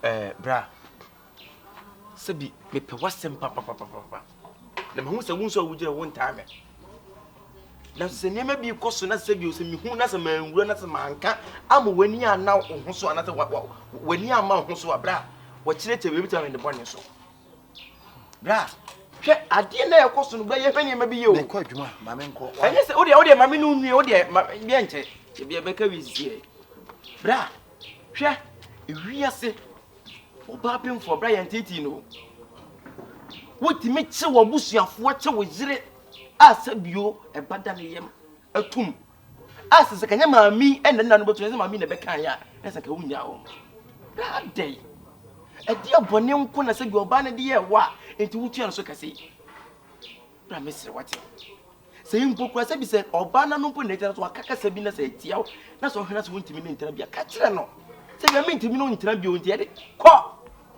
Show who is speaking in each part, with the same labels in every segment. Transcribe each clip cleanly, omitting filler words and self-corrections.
Speaker 1: bra. Sabi me pe wasem papa. Na me hu se wunso wugire won time. Na se niema bi koso na sabi o se me hu na se manwura na se manka am wani ana ho so ana se wani ama ho so bra. Wo kire te be bitama ne bone so. Bra. Hwe ade na ekoso no bra ye hwe niema bi ye o.
Speaker 2: Me ko adwuma ma me nko.
Speaker 1: Anye se o de ma me no nue o de bi enche. Bi e be ka wizie. Bra. Hwe ewiase oba pemfo bra yan titi no woti me che wo busuafo che wo jire asabio e bada ne yem atum asese kanya maami enne nanu betu ese maami ne beka ya ese ka wunya wo bra dey e dia bone nko na sabio oba ne de ye wa enti wutu an so kase bra mesre wate se impokura sabi se oba na no mpo ne tera so akaka sabi na se tia na so hwena so wuntimi ne ntera bia ka kire no se bia me ntimi no ntera bia onti ede ko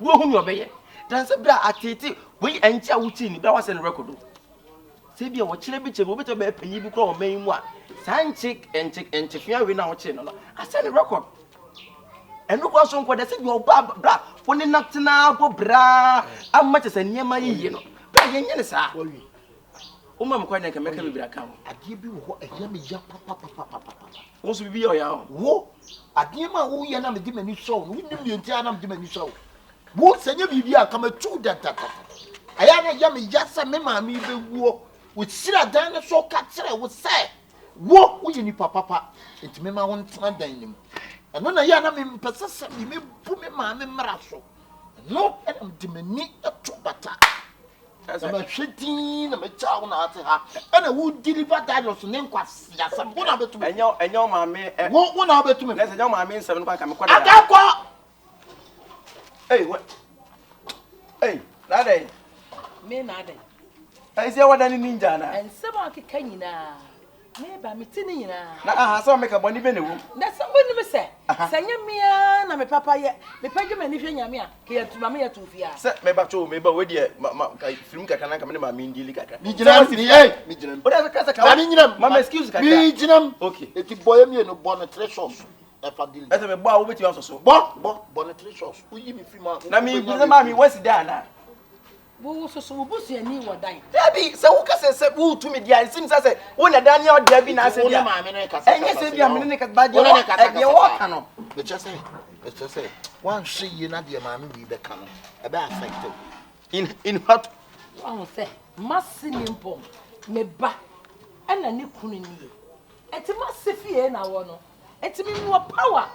Speaker 1: wo hu mi obeye dan se bra atete we enchi a wuti ni bra wase ne record se bia wo kire bi che wo beto be panyi bi kro o man mu a sanchi enchi fia we na wo kire no ase ne record enu kwa so nko de se bia oba bra woni natena bo bra amma che se niema yiye no bra yenye ne sa o ma mkwa na ka meka bibira ka mo
Speaker 2: Ade bi wo ho eya me ya papa
Speaker 1: wo so bibi ya
Speaker 2: wo ade ma wo ya na me di mani so no nim ye ntia na me di mani so wo senya bibi aka ma tu da aya na ya me ya sa me ma mi be wo wo sira dan ne so ka kire wo se wo wo ye ni papa enti me ma won tan dan nim eno na ya na me mpesa sa me bu me ma me mra so no e na me di mani eto bata asa ma hwedin na me chawo na ate ha ena wo deliver that so ne nkwasi asa wo na betu
Speaker 1: enyo ma me
Speaker 2: wo na betu me
Speaker 1: na se enyo ma me nsem no kwa ka me kwada
Speaker 2: aga kwa
Speaker 1: what hey nade
Speaker 3: me nade
Speaker 1: ai se wada ni ninja na
Speaker 3: ensem akeka nyina me ba me tini nyina
Speaker 1: na aha so make boni be na wu
Speaker 3: na se woni me se sanya mia na me papa ye me pagye mani hwe nyame a ke yatuma me yatu fia
Speaker 1: se me ba cho me ba we de film kaka na ka me ma me ndili kaka
Speaker 2: mi jinam mi jinam
Speaker 1: o da ka ka
Speaker 2: mi jinam
Speaker 1: mama excuse kaka
Speaker 2: mi jinam
Speaker 1: okay
Speaker 2: eti boy mi no bon treasures e fa dili
Speaker 1: ese me ba wo beti asoso
Speaker 2: bon treasures uyi mi fi ma
Speaker 1: na mi bi ma mi wasi da na
Speaker 3: wo so wo busu ani wo dan
Speaker 1: dabi se wo ka se wo tu me dia sim se wo na Daniel dia bi na se
Speaker 2: wo
Speaker 1: dia
Speaker 2: na ma me ne kasa
Speaker 1: enye se bia me ne ka ba dia wo ka no
Speaker 2: be just say one see you na dia ma me bi be ka no e be affected
Speaker 1: in what
Speaker 3: won se masini mpom me ba ana ne kunu ni eti masifie na wo no eti mi no power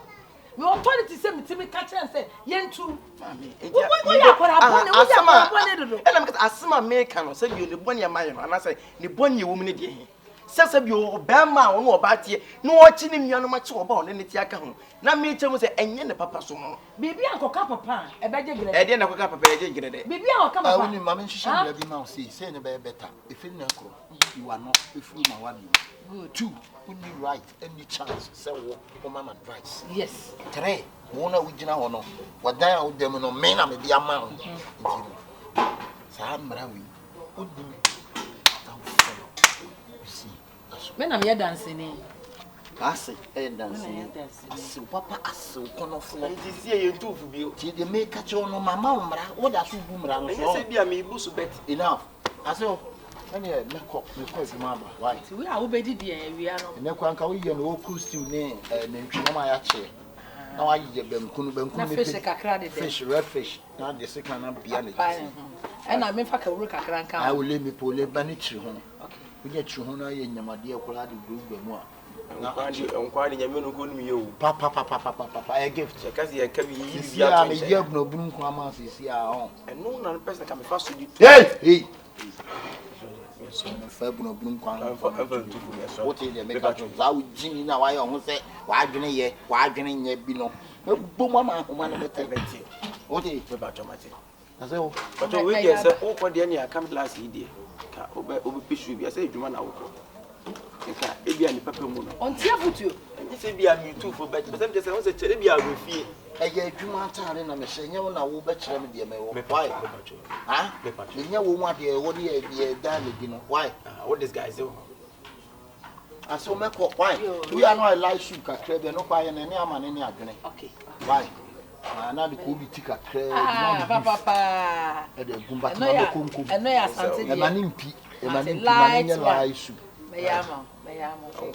Speaker 3: me authority say me timi ka chen say yentu
Speaker 1: mami
Speaker 3: wo ya kwara bone wo ya kwara bone dodo
Speaker 1: ela me ka asema me ka no se bi ne bone ya maye no ana se ne bone wo mu ne de he se bi o ba ma wo no oba tie no o chi ne nua no ma chi oba o ne tie aka ho na me che mu se enye ne papa so no
Speaker 3: bibi ankoka papa e be je gire
Speaker 1: e de na koka papa e je gire de
Speaker 3: bibi ankoka papa
Speaker 2: woni mama nhihye bia bi ma o say ne be better if na kro you are not if you ma wa bi two only right any chance say wo mama advice
Speaker 3: yes
Speaker 2: three wo na wo gina ho no wadan a wo dem no me na me dia ma ho sa mara wi odim
Speaker 3: me na me dance ni
Speaker 2: ase e dance ase papa ase kono fo
Speaker 1: nti sie ye ntufu bi o
Speaker 2: ti de me ka che no mama mra wo da so bu mra no so
Speaker 1: se bia me ibu so bet
Speaker 2: enough ase o ene me ko adwuma ba why
Speaker 3: we a wo be di dia wi ano
Speaker 2: ene kwa nka wo ye no cool stew ne ntwi no ma ya che na wa ye benkunu
Speaker 3: na fish kakra de
Speaker 2: fish red fish na de se kana bia ne
Speaker 3: ena me fa ka wuru kakra nka
Speaker 2: I will let me pole bani chiri ho okay we get chiri ho na ye nyamade akora de group mu a
Speaker 1: na kwani nyame no ko num ye o
Speaker 2: papa a gift
Speaker 1: e kasi e ka bi yi
Speaker 2: bi a me ye bno bunu ko ama sisi a ho
Speaker 1: eno na person ka me fa so di
Speaker 2: hey so me fa bno bunu ko ama what dey make ka za wo jini na wa ye ho se wa adwene nya bi no bom ama ho ma na bete what dey me ba tomate ase o
Speaker 1: but we get say o ko de ni akam class yi de ka obe pishu bi ase edwuma na wo ko ka ebia ni papa mu no
Speaker 3: ontia futuo
Speaker 1: enye se bia mi tu fo bet person dey say won say chere bia go fie
Speaker 2: eye edwuma atare na me hye wo na wo be kire me de me wo why ha me nya wo mu ade wo de ye da le bi no why
Speaker 1: what this guy say
Speaker 2: aso me ko why we are no I like you kakra be no kwa ye na ni ama ne ni adwene
Speaker 3: okay
Speaker 2: why na de ko bi tika kre
Speaker 3: papa
Speaker 2: e de gumba ma konko
Speaker 3: eno ya asante
Speaker 2: e ma ni mpi e ma ni mpi ma ni lie su
Speaker 3: me yama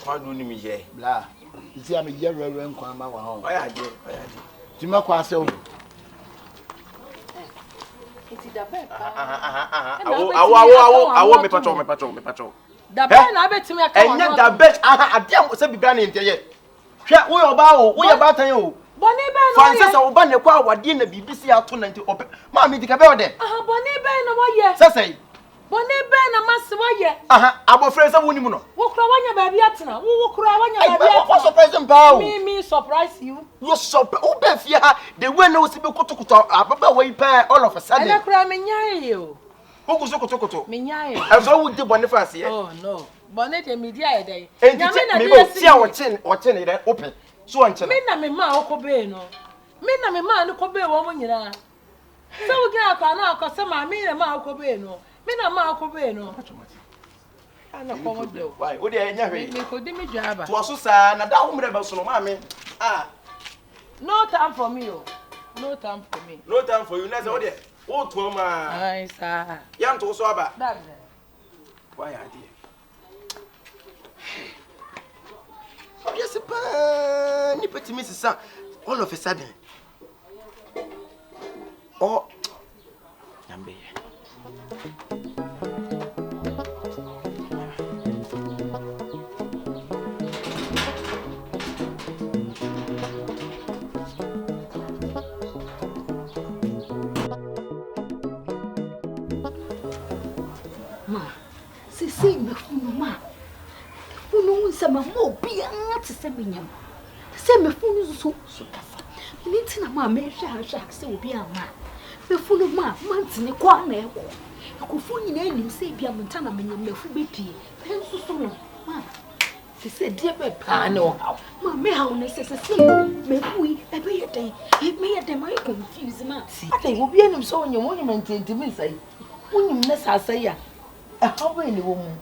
Speaker 1: kwa do ni mi ye
Speaker 2: bla isi am ye rewe nkwa ma wa ho
Speaker 1: oya je
Speaker 2: ti ma kwa se o
Speaker 3: iti da be
Speaker 1: awo me pacho
Speaker 3: da be na abetimi aka
Speaker 1: enya da be ade am se bibra ne nteye hwe wo yo ba o wo ye ba tan o
Speaker 3: boni be no
Speaker 1: fanse se wo ba ne kwa awade na bibisi ato na nti ope ma mi dika be o de
Speaker 3: boni be no wo ye
Speaker 1: sesei
Speaker 3: boni be na mase wo ye
Speaker 1: abofre se woni mu no
Speaker 3: wo kura wanya ba bia tena wo kura wanya ba bia
Speaker 1: what surprise mpa o
Speaker 3: me surprise you
Speaker 1: surprise o be fia ha the way na o si be kutukuto ababa we pa all of a sudden
Speaker 3: ene kura me nyae yo
Speaker 1: wo kuso kutukuto
Speaker 3: me nyae
Speaker 1: so wo de boni fa se
Speaker 3: oh no boni de media e dey
Speaker 1: nyame na me ti a wo chen ire open so on chen
Speaker 3: me na me ma okobe no me na me ma no kobe wo mo nyina se wo gina akwa na akwa ma me na ma okobe no me na ma okobe no ana ko mo de
Speaker 1: why o de enya hwe
Speaker 3: me ko de me dwaba
Speaker 1: to so sa na da wo mre ba so no ma me
Speaker 3: no time for me oh no time for me
Speaker 1: no time for you na say o de o to ma
Speaker 3: ai sa
Speaker 1: ya nto so aba
Speaker 3: that
Speaker 1: why are there yes pa ni petit miss ça all of a sudden oh nyambe
Speaker 4: Sisi mefunu ma. Funu nsema mo bia te se menyam. Se mefunu so kasa. Ni ntina ma me hwa se obi ama. Mefunu ma mantine kwa na eko. Ekofu nyina anim se bia monta na menyam mefu bepie. Penso so no. Ma. Sisi die be pa na o. Ma me ha no se mefu ebe ye den. Me ye den my confuse ma.
Speaker 3: ade obi anim so onyem onyem ntentimi sai onyem na sasa ya how many woman?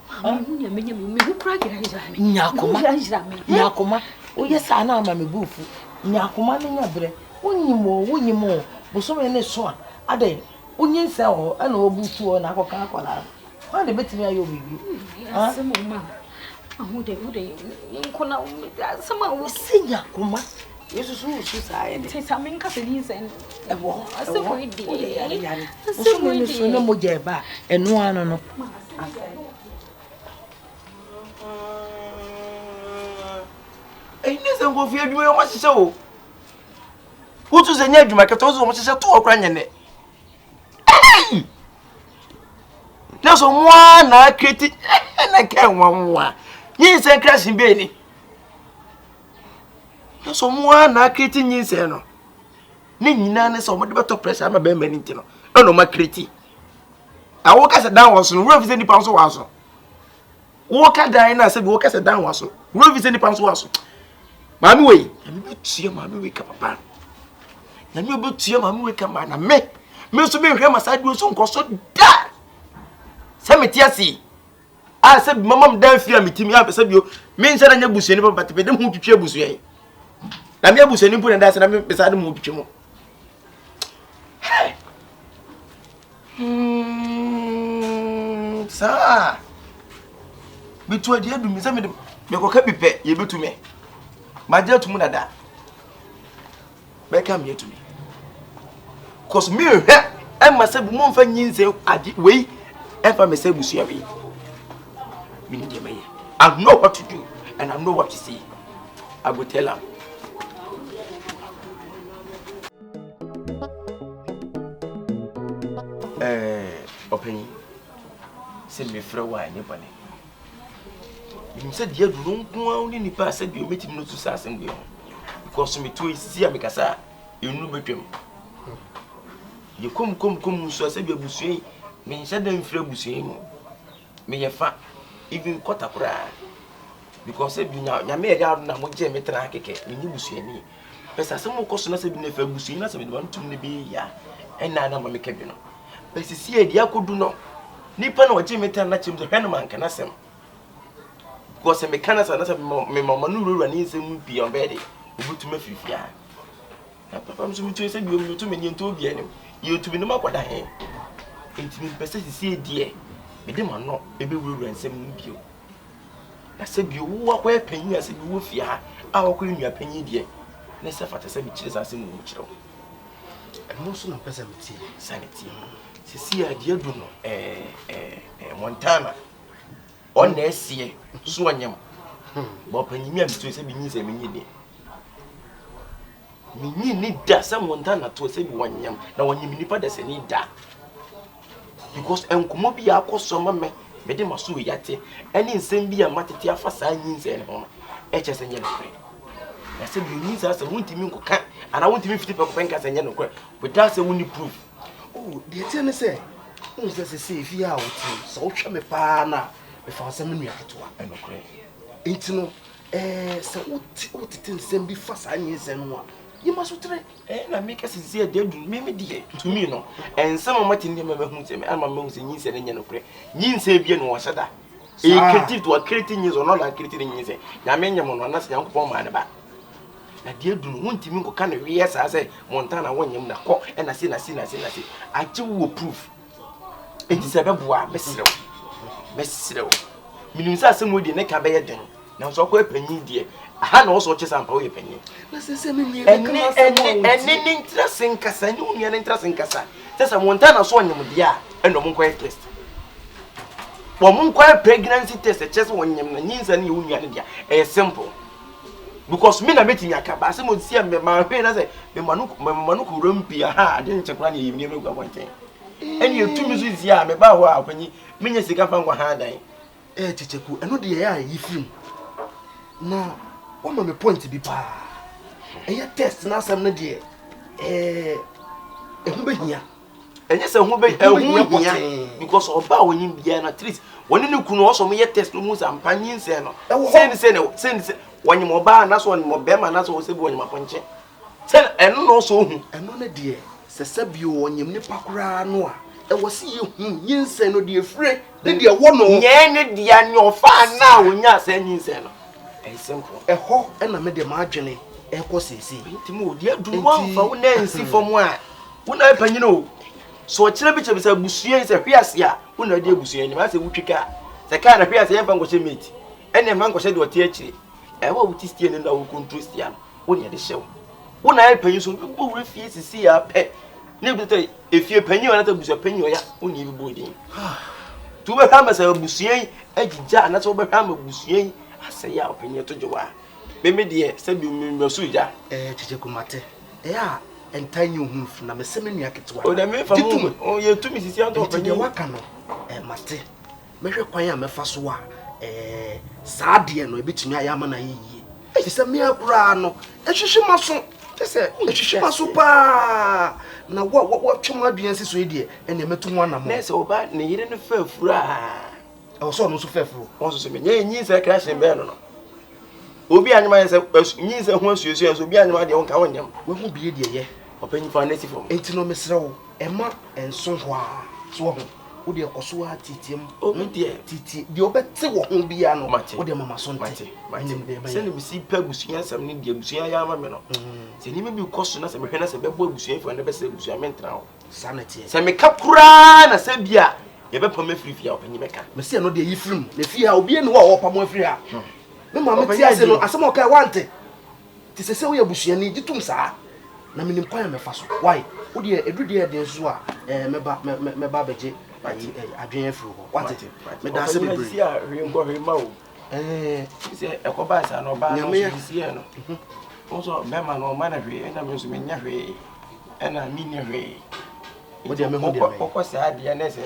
Speaker 3: Nyakoma. Oh yes, I know my boofu. Nyakoma nya bre. Wonyimo. Boso me ne so a. Ade. Onyin se ho na obufu o na akoka akola. Why the betimi ayo bibi?
Speaker 4: Asemo ma. Ahude nkona sama wo
Speaker 3: se nyakoma. Yesu so sa ye.
Speaker 4: Tesa men ka se din sen.
Speaker 3: Ewo.
Speaker 4: Asemo idi.
Speaker 3: Boso me ne so na mo je ba. Eno ano no.
Speaker 1: Nese ngo fi adwuma yo masese o. Wutu se nya adwuma ke tozo mo sese to okra nyene. Naso mwa na kreti na ke nwa. Yin se crash be ni. Naso mwa na kreti yin se no. Ne nyina ne so mo de beto pressure ma be mani nti no. E no ma kreti. Awo ka se dan wo so no, we fi se ni pa so wa so. Wo ka dan na se bi wo ka se dan wa so. We fi se ni pa so wa so. Mami we, na me betua mami we ka papa. Na me betua mami we ka ma na me so be hwe masade so nkoso da. Se metiasi. Ah se mama m dan fia metimi a se bio. Me nse na nya busuani papa te be dem hu twitwa busuani. Na me busuani mpu na da se na me besade mu twitwa mu. Sa. Bitu ade adu mi se me ko ka pipe ye betumi. Maja to munada. Beka me to me. Cause me e ma se bu mo mfa nyinse ade we e fa me se busua we. Me need me. I know what to do and I know what to say. I will tell her. Opinion. Se me fra wa Nipa ne. You said you don't go only Nipa said you meet him not to say something. Because me too see me kasa you know betwem. You come so said you busuyi me said dem fra busuyi mo. Me ye fa even quarter kura because say nya me ya na mo je me tra keke me ni busuyi ni. Pesa se mo koso na se bi na fa busuyi na se me don tum ne bi ya. Enna na me kebi no. Pesa si e dia kodu no. Nipa na oje me tra na chim so hwe no man kana sem. Because me kana sa na se me mama no rura ni nsem bi on bedi obutu mafifia Papa mso mi to say bi o mi to me nto obi anim. Ye to bi no makwada he. Enti mi pese sisi die. Me de ma no ebe wuru nsem bio. Na se bi wo akwa panyin ase bi wo fie ha. A wo kọ nua panyin die. Na se fata se bi kire sa se mu kire.
Speaker 2: Eno so na pese me tie.
Speaker 1: Sanity. Sisi a die du no Montana. On na esie so anyam. Bo panyin mi am to se bi nyi se me nyi die. Me ni da se Montana to se bi wanyam na wanyim nipa da se ni da. Because enkomo bi akoso mame me de maso yate eni nsem bi amatete afa saa nyinse ne ho e chese nye no kre na se bi nyinse se wontimi nkoka ana wontimi fiti pe kopenka se nye no kre without say woni proof.
Speaker 2: Oh, de tie ne se won se fi a woti so hwe me pa na me fa se me nua ketewa
Speaker 1: e no kre
Speaker 2: enti no se woti nsem bi fa saa nyinse no a yima so tre
Speaker 1: na me ka sisi e de du me die to me no ensem amati ne me hu se me ama me hu se nyinse ne nye no kre nyinse bi no wo hyeda e creative to creative nyinse no na creative nyinse nya me nyem no na se yankopon ma ne ba na de du no wontimi nkoka ne we yesa se Montana wonyem na kọ e na se agye wo proof enti se beboa mesrew minimsa asem odi ne ka be ye den na so kọ epanyin die aha na wo so chesa mpa wo epanyin
Speaker 2: na se me nua be kama
Speaker 1: ene ni interesting kasa ni unia ni interesting kasa sesa Montana so onyem dia eno mo nko test wo mo nko pregnancy test chesa wonyem na nyinsa ni unia ni dia simple because me na meti nyaka asem odisi me ma hwe na se me manuku rompi aha ade nchekura ni yimni me gwa bonten eni etumi so zia me ba ho apanyi menye sika fa ngwa ha dan
Speaker 2: chicheku eno de ya yi film na one of the point bi pa test na asem na de ehu behia
Speaker 1: enye se hu behia because oba wonyin bia na treat woni ne kunu oso mo ye test no mu sampanyin se no sen wanyim oba na so wonyim obema na so se bi wonyim aponche sen eno no so hu
Speaker 2: eno na de se bi wonyim ne pakura no a wo se ye hu nyinse no de efre de de wo no
Speaker 1: nye ne dia ne ofa na wonya se nyinse no simple
Speaker 2: eho na me de ma adwene ekọ sesi
Speaker 1: ntimi odi adu wan fa wo na nsi fom a wo na panyine o so kire bi che bi se busua se hwiase a wo na de busua ni ma se wutwika se ka na hwiase ye fa ngọche meet ene ma ngọche de ote akire wa wuti stie ne na wo control stie no wo ne de hyew wo na panyin so bo wo fie sisi ya pe ne bi te efie panyin wa na ta busua panyin ya wo ne bi bodin tu be ha ma se busua agija na so be ha ma busua ase ya panyin to jowa me de se bi me so ja
Speaker 2: chicheku mate a entanyi hu na me se me nua ketewa
Speaker 1: o da me fa mu o ye tu mi sisi anto panyin
Speaker 2: waka no mate me hwe kwan a me fa so a saade no ebetumi ayama na yiye se me akura no ehwehwe maso se ehwehwe maso pa na wa twema aduan si so edie ene metu ho anamo
Speaker 1: na se oba ne yire no fafura
Speaker 2: so no so fafuru
Speaker 1: won so me nyi se crash be no obi anyama se nyi se ho asuasu so obi anyama de won ka wonyam
Speaker 2: we hu bie die ye
Speaker 1: opanyi fa na si fom
Speaker 2: enti no mesrewo ema enso ho a so ho wo de koso a titiem
Speaker 1: o me de
Speaker 2: titi de obete wo ho bia no wo de mama so nte
Speaker 1: se ne bisi pa busua sam ne de busua ya ma me no se ni me bi koso na se me hwe na se bebo busua fa na be se busua mentra ho
Speaker 2: sanity
Speaker 1: se me kapura na se bia ye be pa me frifia opanyi meka
Speaker 2: me se no de yi film na fi a obi ne wo pa mo afri a me mama ti ase no asem o kai wante ti se wo ye busua ni gitum saa na minim kwa me fa so why wo de edu de de so a me ba beje adwen afiri ho wante me da se bebre
Speaker 1: si a hwe ngo hwe ma o se ekoba sa no ba no si e no also me ma no ma na hwe na me so me nya hwe na mi nya hwe
Speaker 2: wo de me ho de
Speaker 1: kokko sa de na se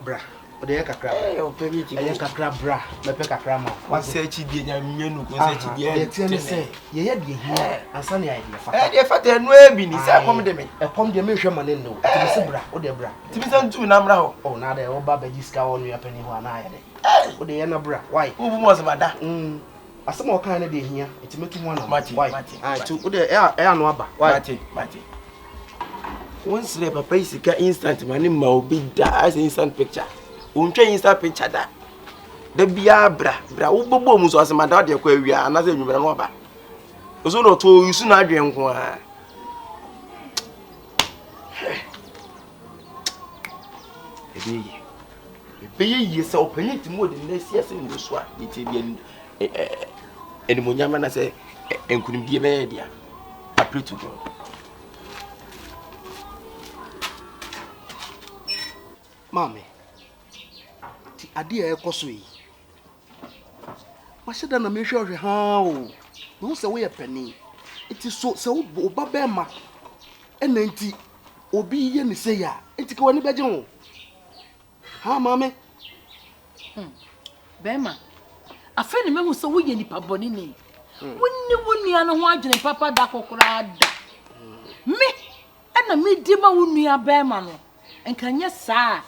Speaker 2: bra o de kakra
Speaker 1: o pemi ti
Speaker 2: kakra bra me pe kakra ma
Speaker 1: wa se chi de nya mienu ko se chi de
Speaker 2: tie ne se ye ye de hia ansa ne ai de fa
Speaker 1: de fa te no abi ni se akom de me
Speaker 2: ekom de me hwe ma ne no ti me se bra o de bra
Speaker 1: ti me se ntu na mra ho
Speaker 2: o na de o ba ba jiska wonu ya pani ho na ya de o de ye na bra why
Speaker 1: o bu mo se bada
Speaker 2: asema o kan ne de hia ti metu ho na
Speaker 1: why
Speaker 2: tu o de e anu aba why
Speaker 1: mate once le papa isika instant mani ma obi da as instant picture untwa instant picture da bia bra wo bobo mu so asema da de kwa awia na se nwumra no ba oso no to yusu na adwen ko a be ye so penny to more than this year in this one. It's and Munyamana say, and couldn't be a idea. I pray to God.
Speaker 5: Mammy, the idea of Cosway. What should I make sure how? No, say we a penny. It is so Babema. And then tea, Obi yen say ya, and to go any bedroom. Ha, mammy?
Speaker 3: Bema, a friend of mine so we Nipa Bonini. Wouldn't you know why Papa Dako cried? Me, and a me dimmer would me a bearman. And can you say?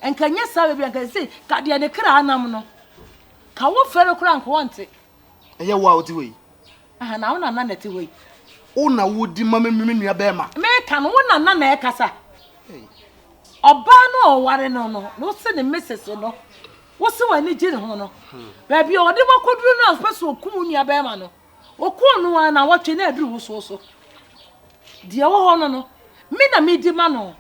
Speaker 3: And can you say, I can say, Kadiana Kranamno? Kawo fellow crank want it.
Speaker 5: And you're wild away.
Speaker 3: And now none at away.
Speaker 5: Oh, now would the mammy mean your bearman?
Speaker 3: May can one none casa. Obano or what no send a missus, no. What's the one you did, Hono? Baby, or never could you know, special Kunia Bearmano. Or Kuno and I watching their drews also. Dear Hono, Mina me demano.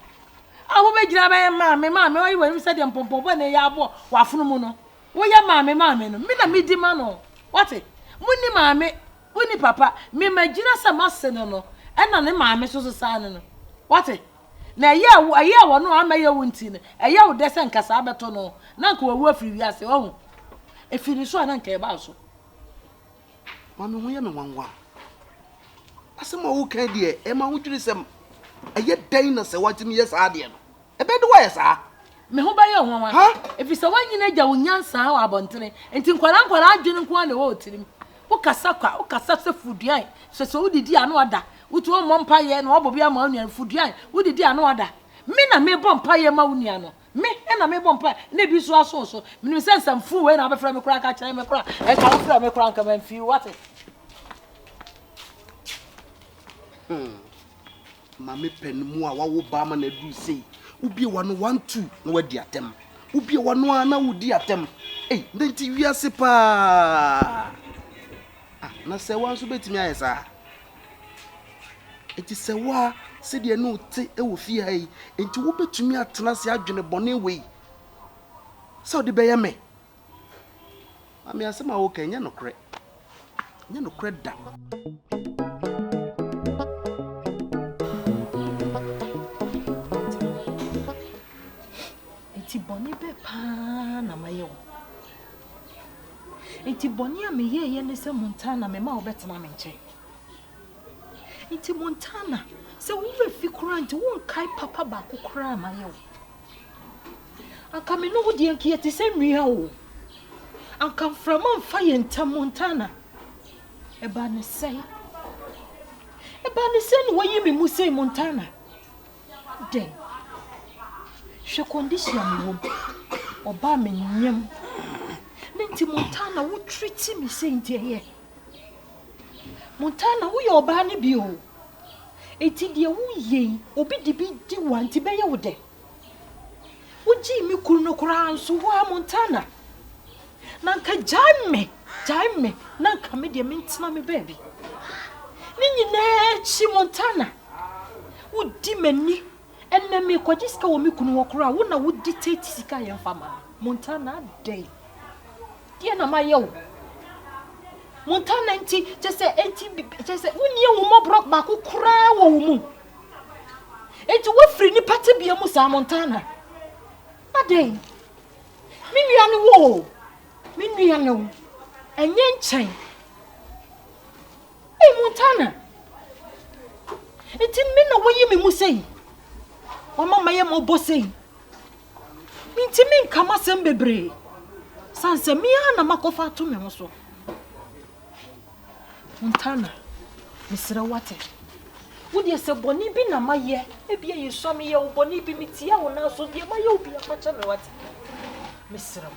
Speaker 3: I will make mammy, mammy, when you said them pompo when they are wafuno. Where your mammy, Mina me demano. What it? Winnie mammy, Winnie papa, me my Gina Samasano, and none of mammy so sign. What it? Na ya wono amaye wonti ne eya wo dese nkasa abeto no na nka wo afiri wiase wo efiri so na nka e ba so
Speaker 5: mami ho ye me wanwa asema wo kan de e ma ho dwiri sem eye dan na se watimi yes ade no e be de wo yes a
Speaker 3: me ho ba ye wanwa efi se wanyina gya wonyansa wa abontere enti nkwara adwene nko na wo tirim wo kasa se fuduan so wo didi ano ada utu o mompa ye na obobi ama anu fuduan wo didi ano ada me na me bompa ye ma unia no me na me bompa na bi so aso me sense am fu we na abefra me kura ka kire me kura e ka fra me kura nka man fi what
Speaker 5: mami pen mu a wawo ba ma na du sei ubie wa no 1 2 na wadi atem ubie wa no a na wudi atem ndenti wiase pa na se wan so betimi ayesa enti se wa se de no te e wo fi hai enti wo betumi atena se adwene bone wei se odi beye me mami asema wo kenya no kre da
Speaker 4: enti bone be pa na mayo enti bone a me ye ne se Montana me ma obetena me nche enti Montana se wo be fi kura nti wo kai papa ba ko kura mayo aka me no wo die nkie te se nwia wo aka from on fire nta Montana e ba ne se no wo yi me mu se Montana den she condition me wo oba me nyam nti Montana wo treat me say ntie Montana wo ye oba ne bi o eti de wo ye obi di bi di wanti be ye wo de wo ji mi kuru no kura nso wo Montana na nka jaime na nka me de mentina me baby ni nyina chi Montana wo di mani enne me kwajiska wo mi kunu wo kura wo na wo di tete sika ye fama Montana day dia na ma yew Montana nti just say woni ye wo mo brok ba ko kura wo mu enti wo free ni pate bia mu sa Montana adey mi nua no enye nchen Montana enti me na wo yi me mu sei wa mama ye mo bo sei minti min kama sem bebre sanse mi ana makofa to me ho so Montana misra wate wodi se boni bi na maye e bia ye so me ye wo boni bi mitia wo na so de maye obi akwacha me wate misra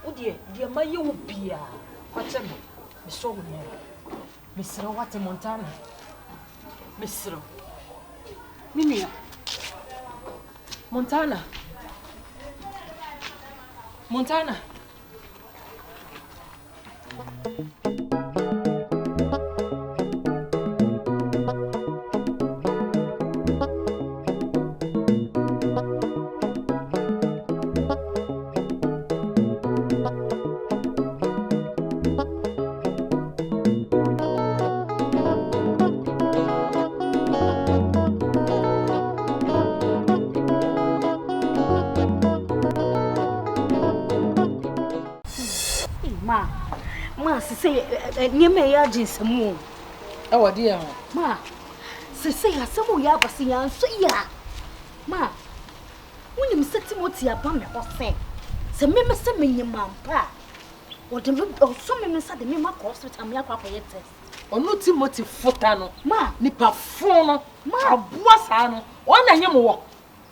Speaker 4: wodi de maye wo bia kwacha me miso wo ne misra wate Montana misra Minia Montana say niema ya jinsemu.
Speaker 3: E wo de ho.
Speaker 4: Ma. Say asemu ya basi ya nso ya. Ma. Wonim se Timothy aba me ho se. Se me se menyima mpa. Wo de so me sa de me ma ko hospital me akwa koye test.
Speaker 3: Onu Timothy futa no.
Speaker 4: Ma,
Speaker 3: nipa fun no.
Speaker 4: Ma
Speaker 3: aboa sa no. Won na nyem wo.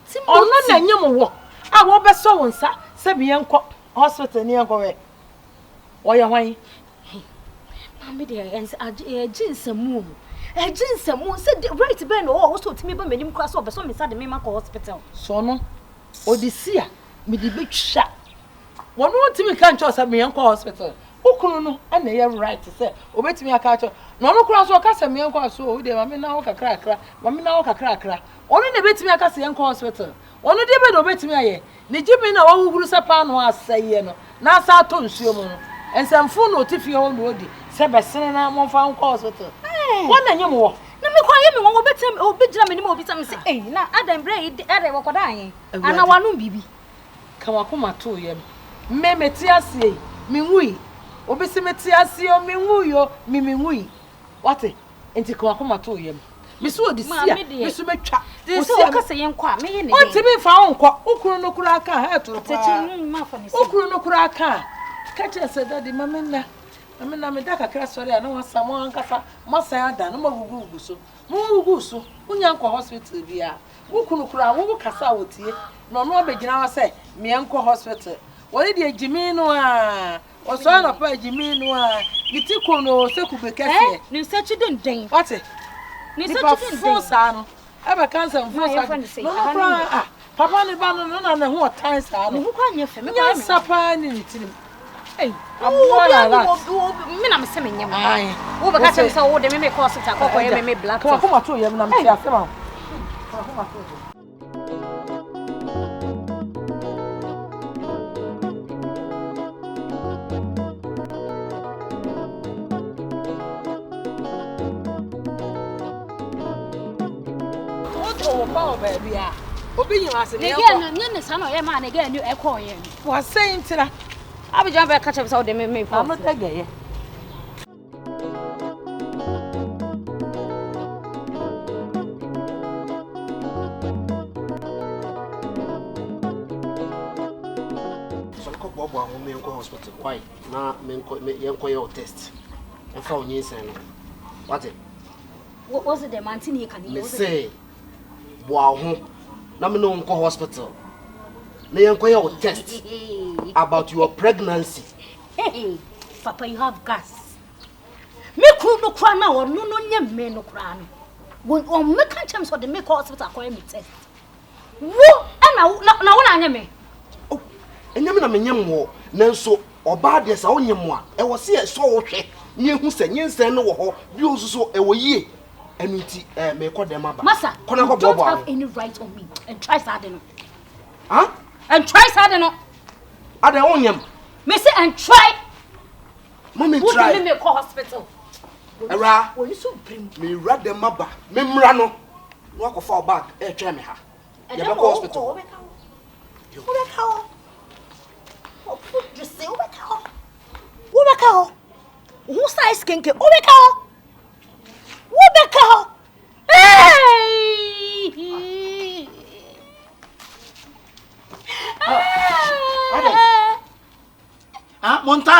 Speaker 4: Timothy.
Speaker 3: Ono na nyem wo. A wo be so won sa se be yenko hospital ni yenko we. Wo ye hwan?
Speaker 4: Ma me de jinsemu. Jinsemu se right ben o so timi ba manim kwa so be so me sa de me ma ko hospital.
Speaker 3: So no. Odisia me de betwa. Won won timi kan cho sa me yenko hospital. Ukunu no ana ye right say obetimi aka cho no no kura so ka se me enko aso o de ma me na wo kakra ma me na wo kakra onu ne betimi aka se enko hospital onu de be do betimi aye ne jimi na wo huru se pa no asaye no na sa to nsuo mu no ensamfu no otifie ho no odi se be sene na mo fa enko hospital won na nyem wo
Speaker 4: na me kwa ye me wo betim obejira me ni mo bitam se na adam bre ere wo koda anyi ana wanu bibi
Speaker 3: ka wakoma to ye me meti asie mi nwui obisi meti asio mi nwuyo mi nwui wate enti ko akoma to yem misu odisia misu betwa
Speaker 4: osi okase yen kwa me ye ne
Speaker 3: o ti bi fa onko ukuru no kura aka ha to
Speaker 4: techi ma fa ni se
Speaker 3: ukuru no kura aka ka che se dadi mamena me da kakra sori ana wasa mo ankasa masan ada no magugu so mo gugu so unya nko hospital bia ukuru kura wo kasa wotie no no obegina wa se me enko hospital wori de ejimi no a oso na pa ejimi no a bitiko no sekube kese
Speaker 4: ni sechi den
Speaker 3: wate
Speaker 4: ni sechi den
Speaker 3: sa no ebe cancer mfu sa no papa ne ba no na ho otan sa no
Speaker 4: ni kwa nya fe me
Speaker 3: nya sapa ni ntirim
Speaker 4: abola la me na me se me nyam ai wo be ka che se wo de me ko hospital ko ye me black
Speaker 3: ko ko ma to ye me na me tia se ma ko ma to power baby ah obi yin ase ne
Speaker 4: ne sa no ye ma ne ga ni e ko ye
Speaker 3: wa say ntira
Speaker 4: abijan be ka che se wo de me po
Speaker 3: am ta ga ye
Speaker 5: so ko bobo ahụ me nko hospital kwai na me nko your test e fa onye sen no what
Speaker 4: was it the mantini kan
Speaker 5: me say Wow, na me no nko hospital. Na yenko your test about your pregnancy.
Speaker 4: Hey, Papa, you have gas. Me kru no kra na or no nyem me no kra no. Won on me kan chem so de me hospital ko me test. Wo na wona anya me.
Speaker 5: Oh, enyem na me nyem wo. Nanso oba de sa onyem a e wo se so wo hwe. Nye hu se nyensen no wo ho bi osuso e wo yie. Enuti me call them aba.
Speaker 4: Massa, you don't have any right on me. And try sadden.
Speaker 5: Huh?
Speaker 4: And try sadden.
Speaker 5: Are they on him?
Speaker 4: Me say and try.
Speaker 5: Mommy try.
Speaker 4: Who me call hospital?
Speaker 5: Era.
Speaker 4: When you so bring
Speaker 5: me rat them aba. Me mrano. No go fall back. Try me ha. You go hospital.
Speaker 4: Who be call? Oh, put just say who be call? Who be call? Who size skinke? Who be call? Wobeka hey
Speaker 2: Monta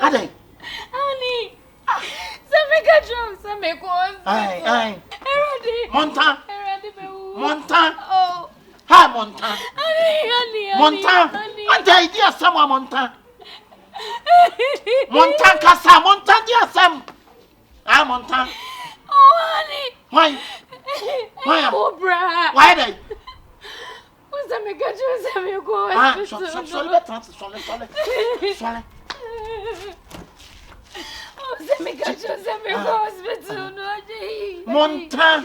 Speaker 2: Ade
Speaker 4: Ani Sameka drum sameko
Speaker 2: ai Monta
Speaker 4: Oh
Speaker 2: ha Monta
Speaker 4: Ani
Speaker 2: Monta Ade idea sama Monta Montan kasa, Montan dia sam. Ah, Montan.
Speaker 4: Oh, honey.
Speaker 2: Why?
Speaker 4: Oh, bra.
Speaker 2: Why they?
Speaker 4: Who's the mega juice? I'm your go.
Speaker 2: Ah, sorry.
Speaker 4: Oh, the mega juice. I'm your go hospital.
Speaker 2: Montan.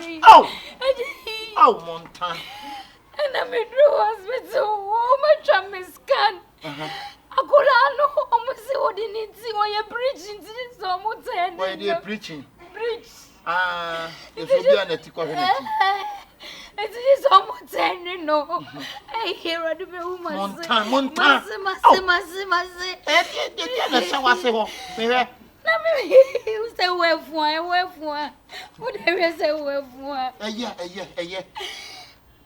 Speaker 2: Oh, Montan.
Speaker 4: And I'm in the hospital. Oh, my chum is scan. Akolano omusi odiniti oye preaching so mutene.
Speaker 2: Why they preaching?
Speaker 4: Preach.
Speaker 2: If you be an etiko heneti.
Speaker 4: It is so mutene no. Hero de woman.
Speaker 2: Monta.
Speaker 4: Masi.
Speaker 2: Na sha wase ho. Mehwe.
Speaker 4: Na me say wefu. What there say wefu.
Speaker 2: Eye.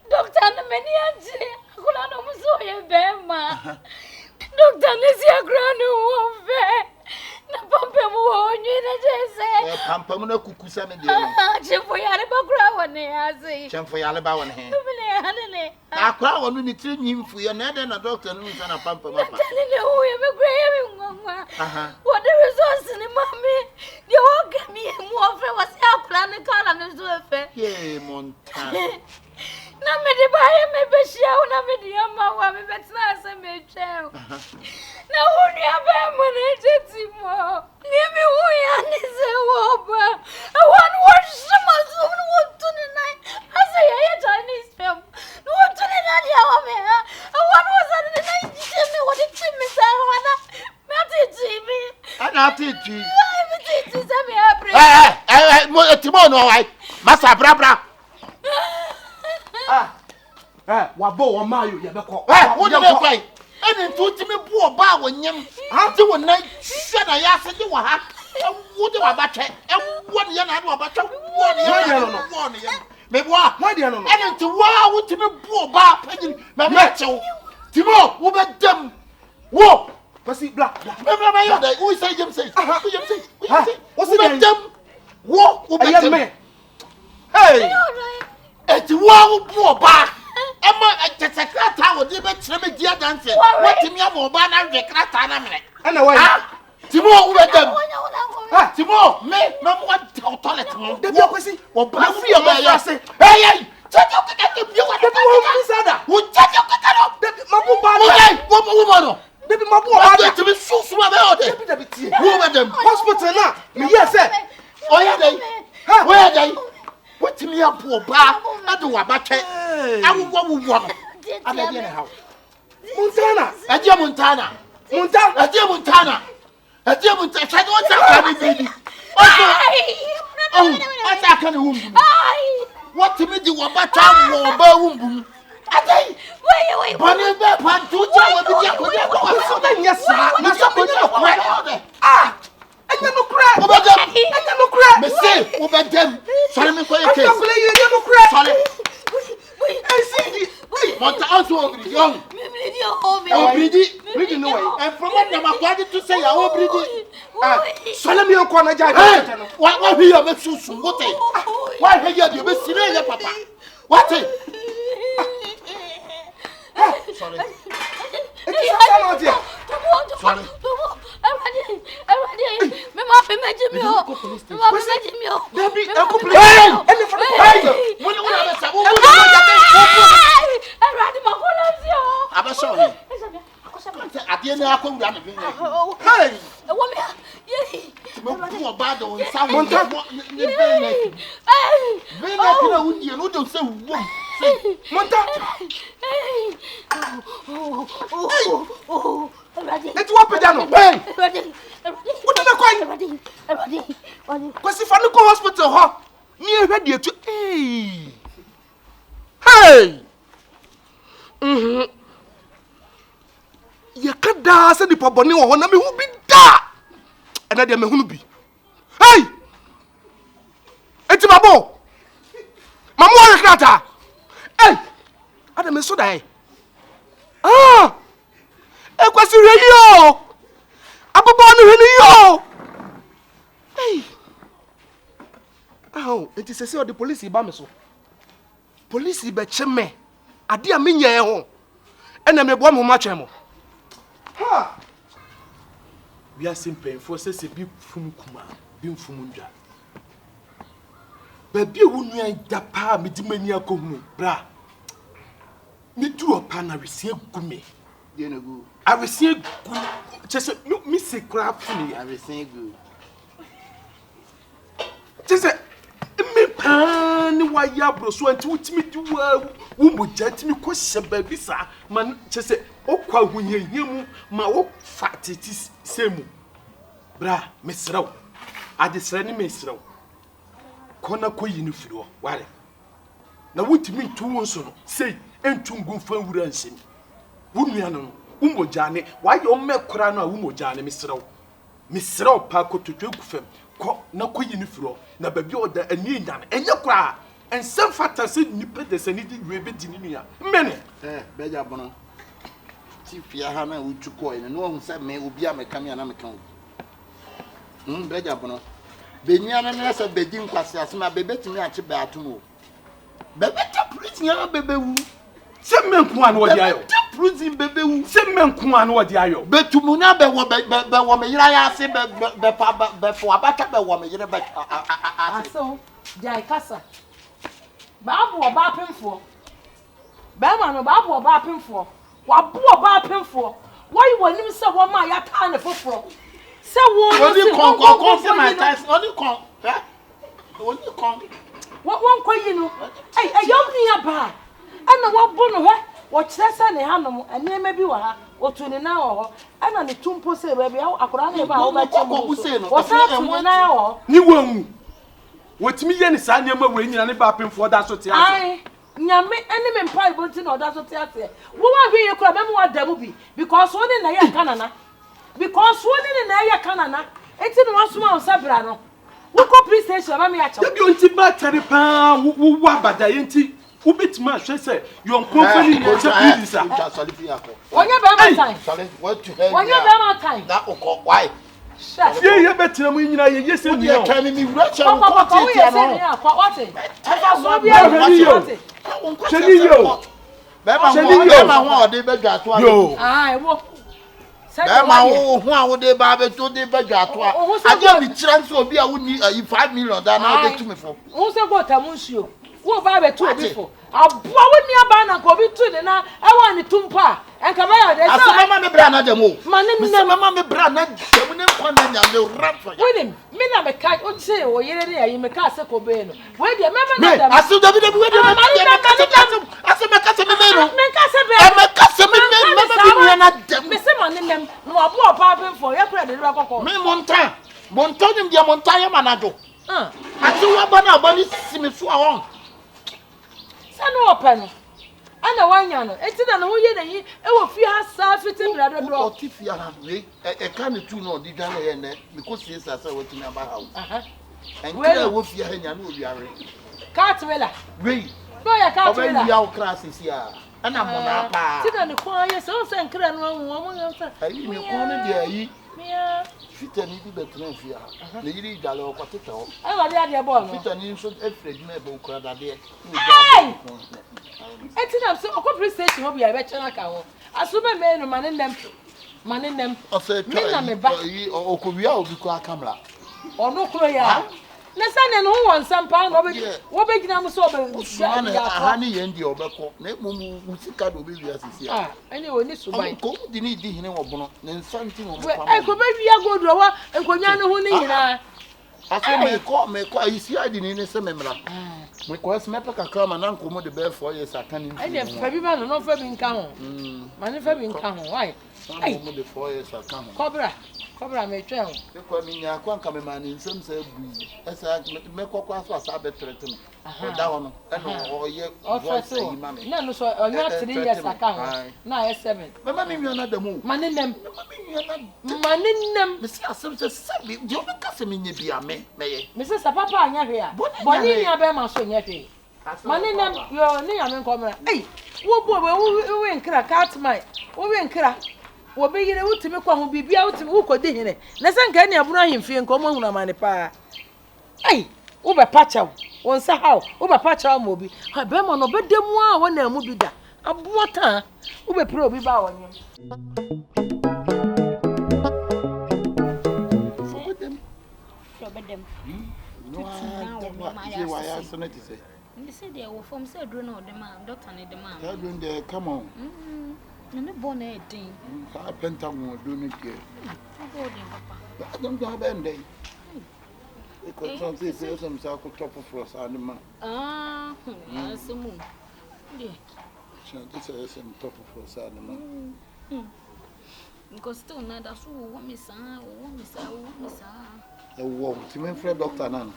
Speaker 4: Doctor na meni anje. Akula no muso ye bema. Doctor nesi akra no wo fe. Na pampe mu onyi na jese.
Speaker 2: Pampa na kukusa me de no.
Speaker 4: Chefo yare bakura wone ase.
Speaker 2: Chefo yare ba wone he.
Speaker 4: Bele hanele.
Speaker 2: Akra wonu ni tiri nyimfu ye na de na doctor no nsa na pampa mapa.
Speaker 4: Tell wo ye me kura ye ngwa.
Speaker 2: Aha.
Speaker 4: What the resource ni mami. They all get me mu ofe was akra ne kala ne zo efe.
Speaker 2: Ye monta.
Speaker 4: Na me de baye me be hia wo na me de ama wa me betina ase me twa. Na wo ni aba mo na jetimo. Ni me wo ya ni se wo ba. I want watch some of what to the night. I say ya Chinese film. No to the night ya wa me. I want was on the night me what it me say wana. Me ati me.
Speaker 2: Ana ati twi.
Speaker 4: Me ati say me abre.
Speaker 2: Mo timo no wai. Masa bra.
Speaker 5: Wabo wa mayo ye beko.
Speaker 2: Wo de be kwai. Eni ntuti me bu oba wonyam. Ati wona hwe na ya se de wa ha. Wo de wa ba twe. Wo ne ya na de wa ba twe. Wo ne ya no. Me bo a.
Speaker 5: Why dey no?
Speaker 2: Eni nti wa wo ti me bu oba pagin. Me mechew. Timo wo be dem. Wo.
Speaker 5: Kwasi bla.
Speaker 2: Me yo dey. Wo say jem say.
Speaker 5: What's it
Speaker 2: dem? Wo be dem.
Speaker 5: Hey.
Speaker 2: Eti wa wo bu oba. Emma etesekrata wo de be kire me dia dance. Watimi am oba na rekrata na mre.
Speaker 5: Ana why?
Speaker 2: Timo wo be dem. Timo me mo toilet mo.
Speaker 5: De be kwasi.
Speaker 2: Wo ba fi o ba ya se. Hey. Chejo keke bi wa de
Speaker 5: wo sada.
Speaker 2: Wo chejo keke no.
Speaker 5: De mabu ba
Speaker 2: na. Wo no.
Speaker 5: De be mabu ba
Speaker 2: de. Timi susu ma be o de.
Speaker 5: De be tie.
Speaker 2: Wo be dem.
Speaker 5: Hospital na. Me hear say.
Speaker 2: Oya dey. Where dey? Watimi am oba na de wa ba twe. Awu no. Ada de na how.
Speaker 5: Montana.
Speaker 2: Eje Montana. Shade what can be baby. What can you wumbu? What me di wa ba ta wo ba wumbu. Adai. Wait. Bani be pan tu ja wa bi ya ko de ko so na nya sa. Na so ko de ko.
Speaker 5: Enya no kra.
Speaker 2: Wo ba dem.
Speaker 5: Enya no kra.
Speaker 2: Me say wo ba dem. Sorry me ko yeke.
Speaker 5: Akule ye no kra.
Speaker 2: Sorry.
Speaker 5: Hey,
Speaker 2: Monta also young. Bridi no way. And from what them according to say ya bridi.
Speaker 5: Solemi on corner judge.
Speaker 2: Why here be susu what? Why here you be sire papa? What? Sorry. Sorry.
Speaker 4: Me ma fe meji mi o.
Speaker 2: Baby, I complain. Hey! When you want to say,
Speaker 4: Eradi ma ko lo si o.
Speaker 2: Abaso. Ade na akowura me bin. Hey!
Speaker 4: Wo me ye.
Speaker 2: Mo ku oba do nsa wo ne bin na. Bin na kina wudi no do say wo.
Speaker 5: Monta.
Speaker 4: Eradi.
Speaker 5: Let you up down. Hey!
Speaker 4: Eradi.
Speaker 5: What did I call?
Speaker 4: Eradi.
Speaker 5: Kwasi fa no go hospital ho. Ni ehwe de etu. Hey! Yakada se Nipa boni wo ho na me hu bi da. Ena de me hu bi. Hey! Eti babo. Mamu wa krata. Hey! Ada me so dai. Kwasi reyi o. Abobo no hini yo. Hey! Enti se o the police ba me so. Police be cheme. Ade a menya e ho. Ena me bo me ma twemo. Ha! We are simple for se bi fum kuma, bi fum ndwa. Ba bi wo nua da pa me di mani akohu bra. Me du opa na resi agume.
Speaker 2: Dey no go.
Speaker 5: I resi agu. Chese me se kra funi.
Speaker 2: I resi go.
Speaker 5: Chese me pan wa ya bro so anti wutimi di wo moja timi ko hye ba bi sa man chese okwa hunyehiem ma wo fatiti semu bra mesraw adesra ni mesraw kona ko yini firi wo ware na wutimi ntu wo so no sei
Speaker 6: entungu fa wura nsem wunua no umojane why o mekora no a umojane misrew pa kototwe gufam ko na koyi ni firo na babi oda ani ndan enye kora ensem fata se nipa de sani di webe di ni nua mene
Speaker 2: beja bono ti fia ha na utuko ene no hu se me obi a meka me na meka beja bono benua na se bedi nkwase asema bebetimi ache be atomo bebeta prison ya bebewu
Speaker 6: se menku an wodi ayo
Speaker 2: prison bebewu
Speaker 6: se menku an wodi ayo
Speaker 2: betumu na be wo me yira ya ase be fo abaka be wo me yira be
Speaker 3: aso jai kasa baabu oba pemfo ba ma no baabu oba pemfo wabu oba pemfo why wonim se wo ma ya ka ne foforo se wo
Speaker 2: oni kon se my time oni kon oni kon
Speaker 3: won kwayi no ai ayom ni aba ana wabu no he wo kyeresa ne hanom enema bi wa ha otuni na wo ana ne tumpo se ba bi akora na ba wo ba chemo wo sa tuni na wo
Speaker 6: ni wanwu wotimi ye ni sa nyama we nyina ne ba pemfo da so te ase
Speaker 3: ai nyame ene me mpa ibonti na oda so te ase wo wa hwe ye kura be mo da mu bi because wo ni na ye kanana because wo ni na ye kanana enti no wasoma wo sabra no wo ko police station ma me ya chawo
Speaker 6: bi onti ba tare pa wo abada yenti wo betima hwe se your company no se please
Speaker 3: wonya be ma time
Speaker 2: sorry what to help
Speaker 3: wonya be ma time
Speaker 2: that oko why
Speaker 6: ye betina mu nyina ye yese
Speaker 2: ni o kan mi wura che
Speaker 3: ko ko ye se ni akwa what aka so bi a
Speaker 6: cheni yo
Speaker 2: be ma ho ode be dwato a
Speaker 6: yo
Speaker 3: ai wo
Speaker 2: be ma ho a wo de ba be to de be dwato a aje mi kira nso obi a wo ni 5 million da na o de tu me fo
Speaker 3: wo se go ta mu nsuo wo ba be tu obi fo aboa wo ni aba na ko bi tu de na e wa ni tumpa enka ba ya de
Speaker 2: so mama me bra na dem o
Speaker 3: mama
Speaker 2: me bra na dem ne kwa na nya me rap for
Speaker 3: William me na me ka o che o yere ne ya yi me ka se ko be no we de mama na dem
Speaker 2: asu David we de asu me ka se me no
Speaker 3: me ka se be
Speaker 2: me ka se me mama bi na dem
Speaker 3: me se manem no aboa pa be fo ye kura de be kokko
Speaker 2: me monta nim dia monta ye manajo asu wa bana abani simi so awon
Speaker 3: sanu open ana wanya no enti na no ye na yi e wo fi ha sa fitin bra do do
Speaker 2: o ti fi ara we e ka ne tu no di dwan ye ne because yes sa we ti na ba ha en kira wo fi ha nya no obiare
Speaker 3: cat wela
Speaker 2: we
Speaker 3: no ya cat wela
Speaker 2: o be ya o class si a ana mo na pa
Speaker 3: ti na ne kwa ye so se nkira no wo mo ya sa
Speaker 2: ayi me ko ne dia yi
Speaker 3: mia
Speaker 2: fitani bi betuna fi ha ne yiri idale o kwatete o
Speaker 3: ai wa dia ball no
Speaker 2: fitani nso efred me be okura dade
Speaker 3: enti na so okọ police station obi ya be chana ka ho asube me no mane nem
Speaker 2: o se
Speaker 3: na me ba
Speaker 2: okowia obi ko akamra
Speaker 3: ono kuro ya na sane no won sampa no wo be gina mo so be
Speaker 2: aha ni ye ndi obeko na mu musika do be wia sisi
Speaker 3: ah ene oni subai
Speaker 2: ko di ni di hine wobono ne nsanti wo mo
Speaker 3: pa ko be wia godo wa enkonya ne ho ni hina
Speaker 2: aso me ko isi adi ni ne se memra me ko se mepe kakra ma na nko mo de be 4 years akani
Speaker 3: ene fa bi ma no fa bi nka ho ma ne fa bi nka ho why
Speaker 2: ai mo de 4 years akani
Speaker 3: Cobra me twa ho
Speaker 2: e ko mi nya kwa nka me ma ni nsem se bui esa me ko kwa so asa be trete no o da ho no e no o ye voice yi ma me
Speaker 3: na no so onya 3 years aka ho na 7
Speaker 2: mama mi nwa na da mu
Speaker 3: mane nem
Speaker 2: me se asem se sabi di o be ka se me nya bia me ye
Speaker 3: me se sa papa anya hwe a boni nya be ma so nya hwe mane nem yo ne ya me nkomra ei wo bo we nkra cat mai wo we nkra wo be yire wutimi kwa ho bibia wutimi wo kodi hene na se nka ne abunu ahemfie nko mo hunu amane pa ai wo be pacha wo nsa hawo wo be pacha mo bi ha be mo no be demu a wo na mu bi da aboata wo be pre obi ba wonye
Speaker 4: Robedem
Speaker 2: no wa ya so na ti say
Speaker 4: ni say dey wo form say dro na o dem am doctor ne dem am
Speaker 2: that doing there come on
Speaker 4: ne born e din
Speaker 2: ka penta mo do ni ke
Speaker 4: go dem papa
Speaker 2: adam da ba ndai e ko so say some sa ko top for us anima
Speaker 4: asemu dey
Speaker 2: so this is some top for us anima
Speaker 4: because still na da so wo mi sa
Speaker 2: e wo ti me friend doctor nan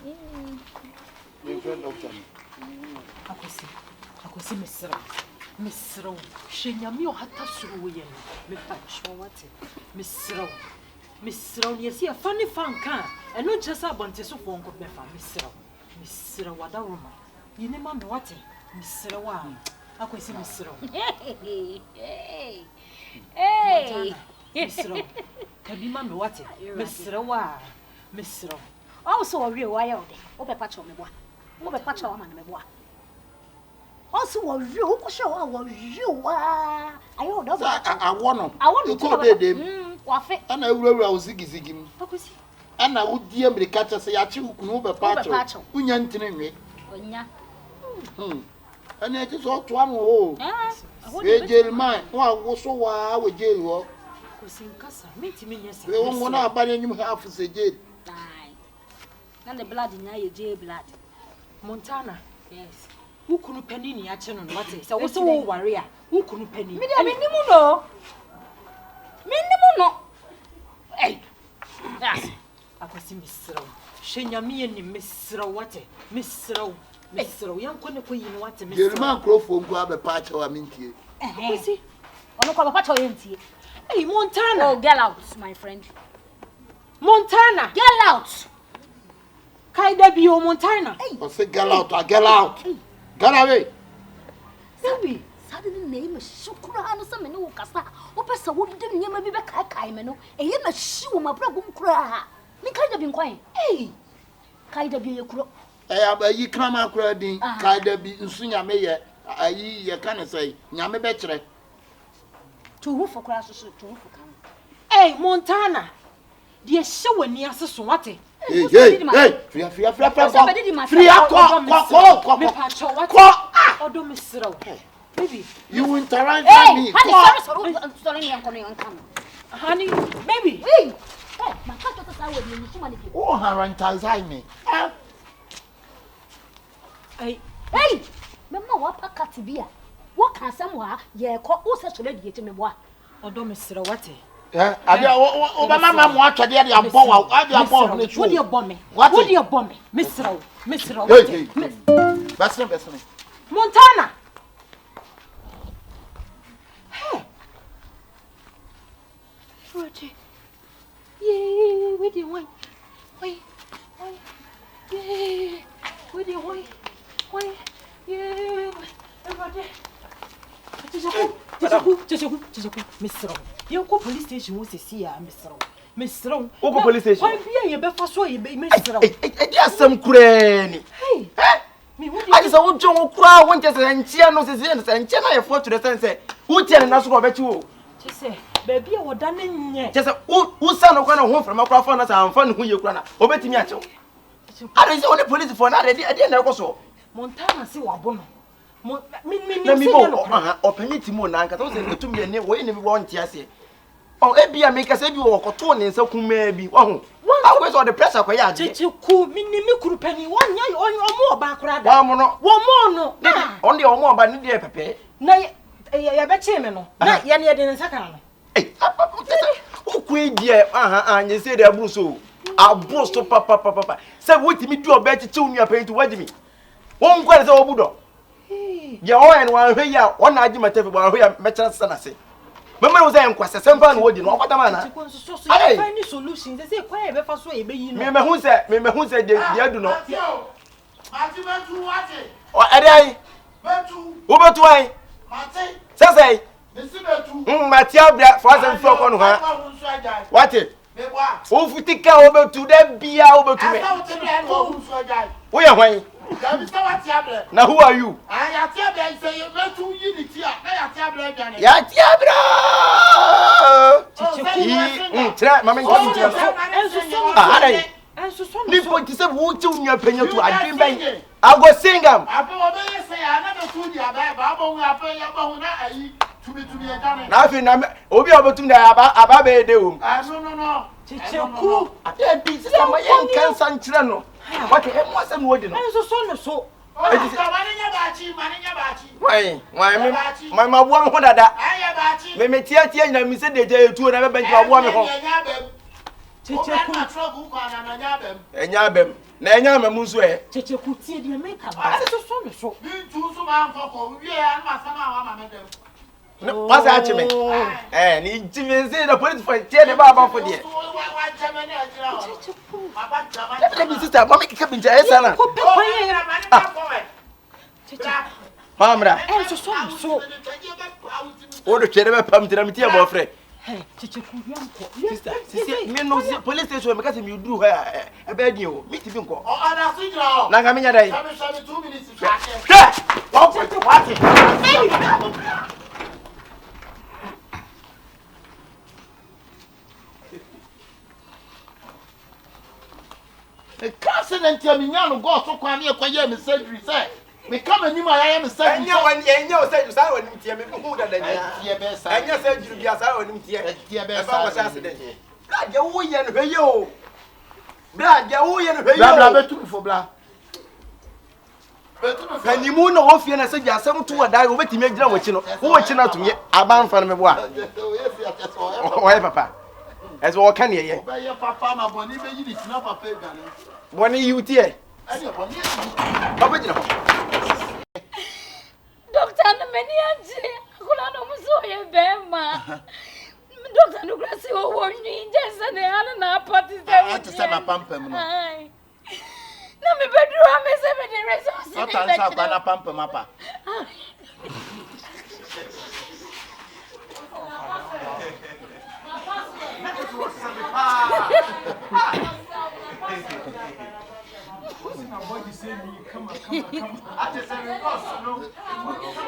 Speaker 2: me friend doctor
Speaker 3: akosi mesra Misro, Shenyami or Hata Suro, me patch or what? Misro, yes, a funny fan can, and not just a bunch of phone could be found, Misro, what a woman. You never know what, Misro. I could see Misro. Hey, Misro, can you mamma what? Misro, Misro.
Speaker 4: Also a real wild, over patch on me, over patch on me. Also, a real show, I don't know.
Speaker 2: I want
Speaker 4: to
Speaker 2: go them. And I will ziggy. And I would dear me catch us a chill, over patch. Union me. And it is all to one hole. Jail mine. What was so wild with jail? We won't want to buy you half as a jail.
Speaker 4: And the blood in your jail blood.
Speaker 3: Montana, yes. Who couldn't penny in your channel? What is? I was so warrior. Who couldn't penny?
Speaker 4: Minimuno. Hey, yes.
Speaker 3: I could see Miss Row. Shenya me and Miss Row, what? Miss Row, young Queen, what?
Speaker 2: Miss Man Crawford grab a patch or a minty.
Speaker 4: See, on a patch or empty.
Speaker 3: Hey, Montana.
Speaker 4: Oh, get out, my friend.
Speaker 3: Montana,
Speaker 4: get out.
Speaker 3: Kaida be your Montana.
Speaker 2: I say, get out, get out. Get away.
Speaker 3: Sabi.
Speaker 4: Suddenly name is Sukran, some men who cast or person who didn't never be back. I know, and you must show my problem cry. Me kind of inquiring. Hey, Kaida be a crook.
Speaker 2: I have a ye crama cradding, Kaida be Sunya Mayer. I can't say, Yame Betcher.
Speaker 4: To roof for crashes to roof for come.
Speaker 3: Hey, Montana. Dear show when you are so what?
Speaker 2: Hey,
Speaker 3: Baby,
Speaker 2: you interact
Speaker 4: me.
Speaker 3: Honey, baby.
Speaker 4: Hey, my cat was out with me.
Speaker 2: Oh, her anti me.
Speaker 3: Hey,
Speaker 4: Mamma, what a cat to be? What can somewhere? Yeah, call all such a lady to me. What?
Speaker 3: Oh, don't miss what?
Speaker 2: Obama watch the other bomb. What
Speaker 3: do you bomb me? What do you bomb me? Miss Row.
Speaker 2: Best
Speaker 3: Montana. Hey. Roger. Yeah, where do you want? Wait. Yeah. Where do you want? Wait. Yeah. Roger. Just Miss Row. You go police station wants to see Miss Row.
Speaker 1: Go police station.
Speaker 3: Why be you better so you be Miss Row?
Speaker 1: There's some cranny.
Speaker 3: Hey.
Speaker 1: I just want to cry when just and Chianos is and China afford to the sense. Who tell us what bet you?
Speaker 3: Just say, baby, I was done in yet.
Speaker 1: Just who son of one home from a microphone as I'm fun who you can obey me. I don't only police for another day. I didn't know so.
Speaker 3: Montana, see what bono.
Speaker 1: Let me go. Open it to Monanka. Don't say to me and when you want to say. Oh, Ebia make us every walk or tone and so maybe. Oh, I was on the press of you cool, Minnie Penny 1 year or more background. One more, no. Only or more, but near Pepe. Nay, I bet him, no. Not yet in a second. Hey, who queen, dear, and you say they're Brusso. I'll boast to Papa. Say, what me do a better tune you are paying to wedge me. One quite over Budo. Your and one here, one argument everyone who are better than I say. Remember, was I quite a simple word, you know what I mean? I find solutions. They say, quite a fast way, baby. Remember who said, they do not. Or Eddie, over to I say, Matia, for us flock on her. What it? Oh, if you take over to them, be over to me. We are way. Now, who are you? I am I'll go sing them. Nothing. I'll be able to Ababe do. No. I what wasn't wording? So. Why, my one that I may tear and me said they do never been to a woman.
Speaker 3: Checheku.
Speaker 1: Enyabem. Na enyabem nso e.
Speaker 3: Checheku tie de make am. Ase so me so.
Speaker 2: Ntu so ma nkoko, wie ya na asama awa ma medem.
Speaker 1: What's that me? Ni Jimmy say the police for tie de ba for there. Let me sister, mama kika binja esa na. Mamra.
Speaker 3: So.
Speaker 1: O do twere be pam tira mitia bo frɛ.
Speaker 3: Checheku yanko.
Speaker 1: Sister, me no police station me kase me do ha e be di o. Me ti bi nko.
Speaker 2: Ana sigira o.
Speaker 1: Na ga me nya dai.
Speaker 2: 2 minutes.
Speaker 1: What?
Speaker 2: The accident ya me nya no go so kwan na ekwaye me surgery say. Me come anim aya me surgery.
Speaker 1: Enya o say sa woni tie me hu da da ni.
Speaker 2: Tie be sa.
Speaker 1: Enya surgery bia sa woni tie.
Speaker 2: Tie be
Speaker 1: Ba
Speaker 2: sa.
Speaker 1: ko sa accident. Bra je wo ye no hwe o. Bra je wo ye no hwe o.
Speaker 2: Bla betu fo bla. Betu fo.
Speaker 1: Kanimu na wo fie na se bia asem to wada wo betimi agyina wachi no. Wo wachi na to me aban fa no me bo a.
Speaker 2: O ye fi ateso o ye.
Speaker 1: O ye papa. Ezo wo kan ye ye.
Speaker 2: Ba ye papa ma boni be yiri tina papa e gane.
Speaker 1: Boni you tie.
Speaker 2: Ani boni.
Speaker 1: Papa jina.
Speaker 4: Doctor na meni anje. Akula no muso ye bema. Doctor no grasi o woni jesa ne ana na party se.
Speaker 2: Ati se na pampam no.
Speaker 4: Ai. Na me bedru ame se me de resource.
Speaker 2: Ata nsa kwa na pampam apa.
Speaker 6: Come on.